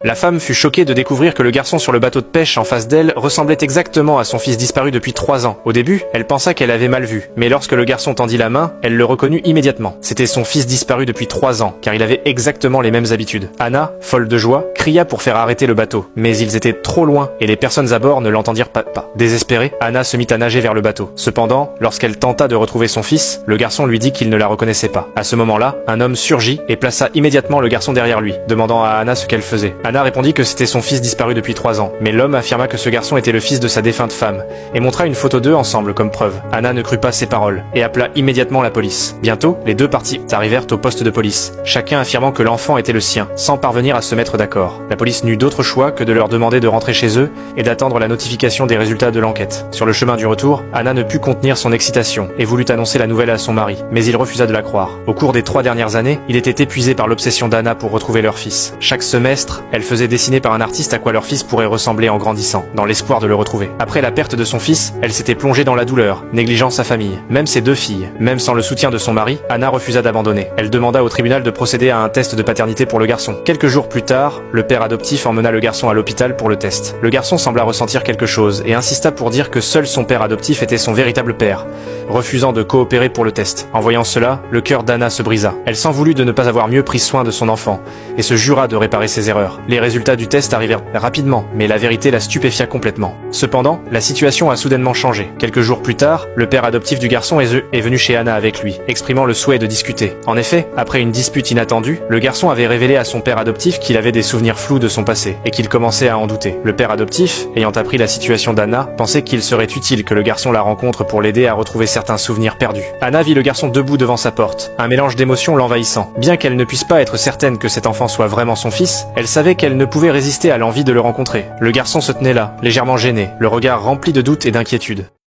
La femme fut choquée de découvrir que le garçon sur le bateau de pêche en face d'elle ressemblait exactement à son fils disparu depuis 3 ans. Au début, elle pensa qu'elle avait mal vu, mais lorsque le garçon tendit la main, elle le reconnut immédiatement. C'était son fils disparu depuis 3 ans, car il avait exactement les mêmes habitudes. Anna, folle de joie, cria pour faire arrêter le bateau, mais ils étaient trop loin et les personnes à bord ne l'entendirent pas. Désespérée, Anna se mit à nager vers le bateau. Cependant, lorsqu'elle tenta de retrouver son fils, le garçon lui dit qu'il ne la reconnaissait pas. À ce moment-là, un homme surgit et plaça immédiatement le garçon derrière lui, demandant à Anna ce qu'elle faisait. Anna répondit que c'était son fils disparu depuis 3 ans, mais l'homme affirma que ce garçon était le fils de sa défunte femme, et montra une photo d'eux ensemble comme preuve. Anna ne crut pas ses paroles, et appela immédiatement la police. Bientôt, les deux parties arrivèrent au poste de police, chacun affirmant que l'enfant était le sien, sans parvenir à se mettre d'accord. La police n'eut d'autre choix que de leur demander de rentrer chez eux et d'attendre la notification des résultats de l'enquête. Sur le chemin du retour, Anna ne put contenir son excitation et voulut annoncer la nouvelle à son mari, mais il refusa de la croire. Au cours des 3 dernières années, il était épuisé par l'obsession d'Anna pour retrouver leur fils. Chaque semestre, elle faisait dessiner par un artiste à quoi leur fils pourrait ressembler en grandissant, dans l'espoir de le retrouver. Après la perte de son fils, elle s'était plongée dans la douleur, négligeant sa famille, même ses 2 filles. Même sans le soutien de son mari, Anna refusa d'abandonner. Elle demanda au tribunal de procéder à un test de paternité pour le garçon. Quelques jours plus tard, le père adoptif emmena le garçon à l'hôpital pour le test. Le garçon sembla ressentir quelque chose et insista pour dire que seul son père adoptif était son véritable père, refusant de coopérer pour le test. En voyant cela, le cœur d'Anna se brisa. Elle s'en voulut de ne pas avoir mieux pris soin de son enfant et se jura de réparer ses erreurs. Les résultats du test arrivèrent rapidement, mais la vérité la stupéfia complètement. Cependant, la situation a soudainement changé. Quelques jours plus tard, le père adoptif du garçon est venu chez Anna avec lui, exprimant le souhait de discuter. En effet, après une dispute inattendue, le garçon avait révélé à son père adoptif qu'il avait des souvenirs flous de son passé, et qu'il commençait à en douter. Le père adoptif, ayant appris la situation d'Anna, pensait qu'il serait utile que le garçon la rencontre pour l'aider à retrouver certains souvenirs perdus. Anna vit le garçon debout devant sa porte, un mélange d'émotions l'envahissant. Bien qu'elle ne puisse pas être certaine que cet enfant soit vraiment son fils, elle savait qu'elle ne pouvait résister à l'envie de le rencontrer. Le garçon se tenait là, légèrement gêné, le regard rempli de doute et d'inquiétude.